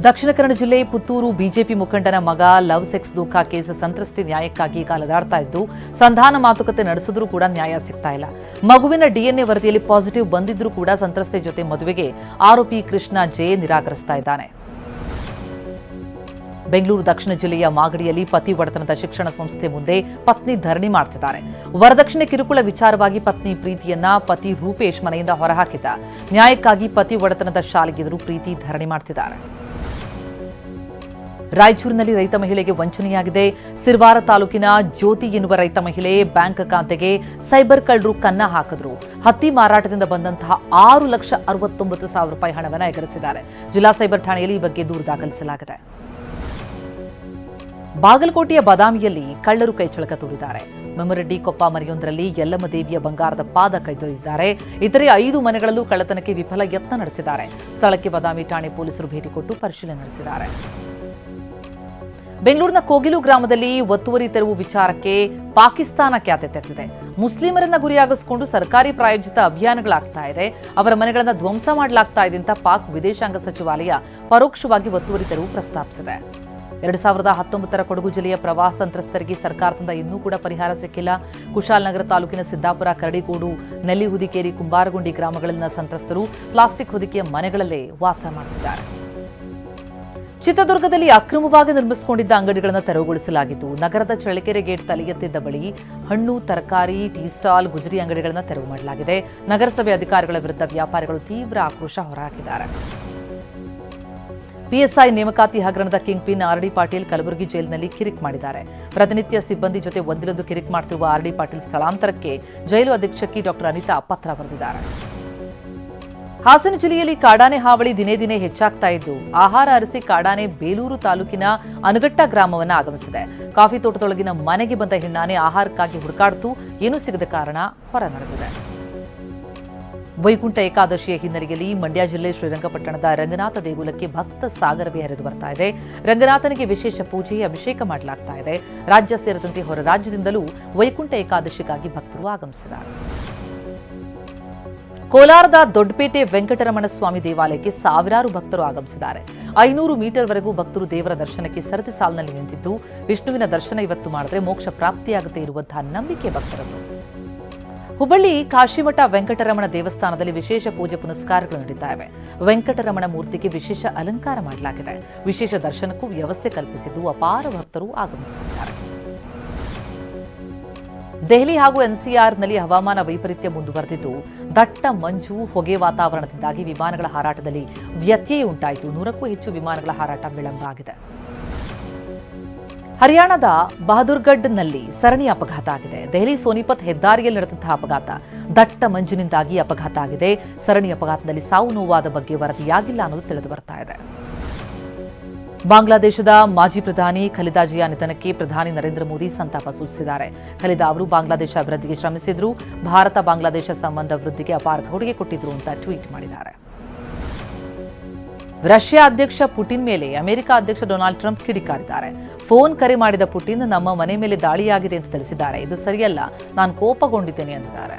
ದಕ್ಷಿಣ ಕನ್ನಡ ಜಿಲ್ಲೆ ಪುತ್ತೂರು ಬಿಜೆಪಿ ಮುಖಂಡನ ಮಗ love sex ದೂಖ case ಸಂತ್ರಸ್ತೆ ನ್ಯಾಯಕ್ಕಾಗಿ ಕಾಲದಾಡ್ತಾ ಇದ್ದು ಸಂಧಾನ ಮಾತುಕತೆ ನಡೆಸಿದ್ರೂ ಕೂಡ ನ್ಯಾಯ ಸಿಗ್ತಾ ಇಲ್ಲ. ಮಗುವಿನ ಡಿಎನ್ಎ ವರದಿಯಲ್ಲಿ ಪಾಸಿಟಿವ್ ಬಂದಿದ್ರೂ ಕೂಡ ಸಂತ್ರಸ್ತೆ ಜೊತೆ ಮದುವೆಗೆ ಆರೋಪಿ ಕೃಷ್ಣ ಜೆ ನಿರಾಕರಿಸ್ತಾ ಇದ್ದಾನೆ. ಬೆಂಗಳೂರು ದಕ್ಷಿಣ ಜಿಲ್ಲೆಯ ಮಾಗಡಿಯಲ್ಲಿ ಪತಿ ಒಡೆತನದ ಶಿಕ್ಷಣ ಸಂಸ್ಥೆ ಮುಂದೆ ಪತ್ನಿ ಧರಣಿ ಮಾಡ್ತಿದ್ದಾರೆ. ವರದಕ್ಷಿಣೆ ಕಿರುಕುಳ ವಿಚಾರವಾಗಿ ಪತ್ನಿ ಪ್ರೀತಿಯನ್ನ ಪತಿ ರೂಪೇಶ್ ಮನೆಯಿಂದ ಹೊರಹಾಕಿದ್ದ. ನ್ಯಾಯಕ್ಕಾಗಿ ಪತಿ ಒಡೆತನದ ಶಾಲೆಗೆ ಎದುರು ಪ್ರೀತಿ ಧರಣಿ ಮಾಡ್ತಿದ್ದಾರೆ. ರಾಯಚೂರಿನಲ್ಲಿ ರೈತ ಮಹಿಳೆಗೆ ವಂಚನೆಯಾಗಿದೆ. ಸಿರವಾರ ತಾಲೂಕಿನ ಜ್ಯೋತಿ ಎನ್ನುವ ರೈತ ಮಹಿಳೆ ಬ್ಯಾಂಕ್ ಖಾತೆಗೆ ಸೈಬರ್ ಕಳ್ಳರು ಕನ್ನ ಹಾಕಿದ್ರು. ಹತ್ತಿ ಮಾರಾಟದಿಂದ ಬಂದಂತಹ 6,69,000 ರೂಪಾಯಿ ಹಣವನ್ನು ಎಗರಿಸಿದ್ದಾರೆ. ಜಿಲ್ಲಾ ಸೈಬರ್ ಠಾಣೆಯಲ್ಲಿ ಈ ಬಗ್ಗೆ ದೂರು ದಾಖಲಿಸಲಾಗಿದೆ. ಬಾಗಲಕೋಟೆಯ ಬಾದಾಮಿಯಲ್ಲಿ ಕಳ್ಳರು ಕೈಚಳಕ ತೋರಿದ್ದಾರೆ. ಮೆಮರೆಡ್ಡಿ ಕೊಪ್ಪ ಮನೆಯೊಂದರಲ್ಲಿ ಯಲ್ಲಮ್ಮ ದೇವಿಯ ಬಂಗಾರದ ಪಾದ ಕೈದೊಯ್ದಿದ್ದಾರೆ. ಇತರೆ 5 ಮನೆಗಳಲ್ಲೂ ಕಳ್ಳತನಕ್ಕೆ ವಿಫಲ ಯತ್ನ ನಡೆಸಿದ್ದಾರೆ. ಸ್ಥಳಕ್ಕೆ ಬಾದಾಮಿ ಠಾಣೆ ಪೊಲೀಸರು ಭೇಟಿ ಕೊಟ್ಟು ಪರಿಶೀಲನೆ ನಡೆಸಿದ್ದಾರೆ. ಬೆಂಗಳೂರಿನ ಕೋಗಿಲು ಗ್ರಾಮದಲ್ಲಿ ಒತ್ತುವರಿ ತೆರವು ವಿಚಾರಕ್ಕೆ ಪಾಕಿಸ್ತಾನ ಖ್ಯಾತೆ ತೆಗೆದಿದೆ. ಮುಸ್ಲಿಮರನ್ನ ಗುರಿಯಾಗಿಸಿಕೊಂಡು ಸರ್ಕಾರಿ ಪ್ರಾಯೋಜಿತ ಅಭಿಯಾನಗಳಾಗ್ತಾ ಇದೆ, ಅವರ ಮನೆಗಳನ್ನು ಧ್ವಂಸ ಮಾಡಲಾಗ್ತಾ ಇದೆ ಅಂತ ಪಾಕ್ ವಿದೇಶಾಂಗ ಸಚಿವಾಲಯ ಪರೋಕ್ಷವಾಗಿ ಒತ್ತುವರಿ ತೆರವು ಪ್ರಸ್ತಾಪಿಸಿದೆ. 2019ರ ಕೊಡಗು ಜಿಲ್ಲೆಯ ಪ್ರವಾಹ ಸಂತ್ರಸ್ತರಿಗೆ ಸರ್ಕಾರದಿಂದ ಇನ್ನೂ ಕೂಡ ಪರಿಹಾರ ಸಿಕ್ಕಿಲ್ಲ. ಕುಶಾಲನಗರ ತಾಲೂಕಿನ ಸಿದ್ದಾಪುರ, ಕರಡಿಗೋಡು, ನೆಲ್ಲಿಹುದಿಕೇರಿ, ಕುಂಬಾರಗುಂಡಿ ಗ್ರಾಮಗಳಲ್ಲಿನ ಸಂತ್ರಸ್ತರು ಪ್ಲಾಸ್ಟಿಕ್ ಹೊದಿಕೆಯ ಮನೆಗಳಲ್ಲೇ ವಾಸ ಮಾಡುತ್ತಿದ್ದಾರೆ. ಚಿತ್ರದುರ್ಗದಲ್ಲಿ ಅಕ್ರಮವಾಗಿ ನಿರ್ಮಿಸಿಕೊಂಡಿದ್ದ ಅಂಗಡಿಗಳನ್ನು ತೆರವುಗೊಳಿಸಲಾಗಿತ್ತು. ನಗರದ ಚಳ್ಳಕೆರೆ ಗೇಟ್ ತಲೆಯೆತ್ತಿದ್ದ ಬಳಿ ಹಣ್ಣು, ತರಕಾರಿ, ಟೀ ಸ್ಟಾಲ್, ಗುಜರಿ ಅಂಗಡಿಗಳನ್ನು ತೆರವು ಮಾಡಲಾಗಿದೆ. ನಗರಸಭೆ ಅಧಿಕಾರಿಗಳ ವಿರುದ್ಧ ವ್ಯಾಪಾರಿಗಳು ತೀವ್ರ ಆಕ್ರೋಶ ಹೊರಹಾಕಿದ್ದಾರೆ. ಪಿಎಸ್ಐ ನೇಮಕಾತಿ ಹಗರಣದ kingpin RD Patil Kalaburagi ಜೈಲಿನಲ್ಲಿ ಕಿರಿಕ್ ಮಾಡಿದ್ದಾರೆ. ಪ್ರತಿನಿತ್ಯ ಸಿಬ್ಬಂದಿ ಜೊತೆ ಒಂದಿಲೊಂದು ಕಿರಿಕ್ ಮಾಡುತ್ತಿರುವ ಆರ್ಡಿ ಪಾಟೀಲ್ ಸ್ಥಳಾಂತರಕ್ಕೆ ಜೈಲು ಅಧೀಕ್ಷಕಿ ಡಾಕ್ಟರ್ ಅನಿತಾ ಪತ್ರ ಬರೆದಿದ್ದಾರೆ. ಹಾಸನ ಜಿಲ್ಲೆಯಲ್ಲಿ ಕಾಡಾನೆ ಹಾವಳಿ ದಿನೇ ದಿನೇ ಹೆಚ್ಚಾಗ್ತಾ ಇದ್ದು ಆಹಾರ ಅರಸಿ ಕಾಡಾನೆ ಬೇಲೂರು ತಾಲೂಕಿನ ಅನಗಟ್ಟ ಗ್ರಾಮವನ್ನು ಆಗಮಿಸಿದೆ. ಕಾಫಿ ತೋಟದೊಳಗಿನ ಮನೆಗೆ ಬಂದ ಹೆಣ್ಣಾನೆ ಆಹಾರಕ್ಕಾಗಿ ಹುಡುಕಾಡ್ತು, ಏನೂ ಸಿಗದ ಕಾರಣ ಹೊರ ನಡೆದಿದೆ. ವೈಕುಂಠ ಏಕಾದಶಿಯ ಹಿನ್ನೆಲೆಯಲ್ಲಿ ಮಂಡ್ಯ ಜಿಲ್ಲೆ ಶ್ರೀರಂಗಪಟ್ಟಣದ ರಂಗನಾಥ ದೇಗುಲಕ್ಕೆ ಭಕ್ತ ಸಾಗರವೇ ಹರಿದು ಬರ್ತಾ ಇದೆ. ರಂಗನಾಥನಿಗೆ ವಿಶೇಷ ಪೂಜೆ, ಅಭಿಷೇಕ ಮಾಡಲಾಗ್ತಾ ಇದೆ. ರಾಜ್ಯ ಸೇರಿದಂತೆ ಹೊರ ರಾಜ್ಯದಿಂದಲೂ ವೈಕುಂಠ ಏಕಾದಶಿಗಾಗಿ ಭಕ್ತರು ಆಗಮಿಸಿದ್ದಾರೆ. ಕೋಲಾರದ ದೊಡ್ಡಪೇಟೆ ವೆಂಕಟರಮಣ ಸ್ವಾಮಿ ದೇವಾಲಯಕ್ಕೆ ಸಾವಿರಾರು ಭಕ್ತರು ಆಗಮಿಸಿದ್ದಾರೆ. 500 ಮೀಟರ್ವರೆಗೂ ಭಕ್ತರು ದೇವರ ದರ್ಶನಕ್ಕೆ ಸರತಿ ಸಾಲಿನಲ್ಲಿ ನಿಂತಿದ್ದು, ವಿಷ್ಣುವಿನ ದರ್ಶನ ಇವತ್ತು ಮಾಡಿದ್ರೆ ಮೋಕ್ಷ ಪ್ರಾಪ್ತಿಯಾಗುತ್ತೆ ಇರುವಂತಹ ನಂಬಿಕೆ ಭಕ್ತರದ್ದು. ಹುಬ್ಬಳ್ಳಿ ಕಾಶಿಮಠ ವೆಂಕಟರಮಣ ದೇವಸ್ಥಾನದಲ್ಲಿ ವಿಶೇಷ ಪೂಜೆ ಪುನಸ್ಕಾರಗಳು ನಡೀತಾ ಇವೆ. ವೆಂಕಟರಮಣ ಮೂರ್ತಿಗೆ ವಿಶೇಷ ಅಲಂಕಾರ ಮಾಡಲಾಗಿದೆ. ವಿಶೇಷ ದರ್ಶನಕ್ಕೂ ವ್ಯವಸ್ಥೆ ಕಲ್ಪಿಸಿದ್ದು ಅಪಾರ ಭಕ್ತರು ಆಗಮಿಸುತ್ತಿದ್ದಾರೆ. ದೆಹಲಿ ಹಾಗೂ ಎನ್ಸಿಆರ್ನಲ್ಲಿ ಹವಾಮಾನ ವೈಪರೀತ್ಯ ಮುಂದುವರೆದಿದ್ದು ದಟ್ಟ ಮಂಜು, ಹೊಗೆ ವಾತಾವರಣದಿಂದಾಗಿ ವಿಮಾನಗಳ ಹಾರಾಟದಲ್ಲಿ ವ್ಯತ್ಯಯ ಉಂಟಾಯಿತು. 100ಕ್ಕೂ ಹೆಚ್ಚು ವಿಮಾನಗಳ ಹಾರಾಟ ವಿಳಂಬ ಆಗಿದೆ. ಹರಿಯಾಣದ ಬಹದೂರ್ಗಢ್ನಲ್ಲಿ ಸರಣಿ ಅಪಘಾತ ಆಗಿದೆ. ದೆಹಲಿ ಸೋನಿಪತ್ ಹೆದ್ದಾರಿಯಲ್ಲಿ ನಡೆದಂತಹ ಅಪಘಾತ ದಟ್ಟ ಮಂಜಿನಿಂದಾಗಿ ಅಪಘಾತ ಆಗಿದೆ. ಸರಣಿ ಅಪಘಾತದಲ್ಲಿ ಸಾವು ನೋವಾದ ಬಗ್ಗೆ ವರದಿಯಾಗಿಲ್ಲ ಅನ್ನೋದು ತಿಳಿದು ಬರ್ತಾ ಇದೆ. ಬಾಂಗ್ಲಾದೇಶದ ಮಾಜಿ ಪ್ರಧಾನಿ ಖಲಿದಾ ಜಿಯಾ ನಿಧನಕ್ಕೆ ಪ್ರಧಾನಿ ನರೇಂದ್ರ ಮೋದಿ ಸಂತಾಪ ಸೂಚಿಸಿದ್ದಾರೆ. ಖಲಿದಾ ಅವರು ಬಾಂಗ್ಲಾದೇಶ ಅಭಿವೃದ್ಧಿಗೆ ಶ್ರಮಿಸಿದ್ರು, ಭಾರತ ಬಾಂಗ್ಲಾದೇಶ ಸಂಬಂಧ ವೃದ್ಧಿಗೆ ಅಪಾರ ಕೊಡುಗೆ ಕೊಟ್ಟಿದ್ರು ಅಂತ ಟ್ವೀಟ್ ಮಾಡಿದ್ದಾರೆ. ರಷ್ಯಾ ಅಧ್ಯಕ್ಷ ಪುಟಿನ್ ಮೇಲೆ ಅಮೆರಿಕ ಅಧ್ಯಕ್ಷ ಡೊನಾಲ್ಡ್ ಟ್ರಂಪ್ ಕಿಡಿಕಾರಿದ್ದಾರೆ. ಫೋನ್ ಕರೆ ಮಾಡಿದ ಪುಟಿನ್ ನಮ್ಮ ಮನೆ ಮೇಲೆ ದಾಳಿಯಾಗಿದೆ ಅಂತ ತಿಳಿಸಿದ್ದಾರೆ. ಇದು ಸರಿಯಲ್ಲ, ನಾನು ಕೋಪಗೊಂಡಿದ್ದೇನೆ ಎಂದಿದ್ದಾರೆ.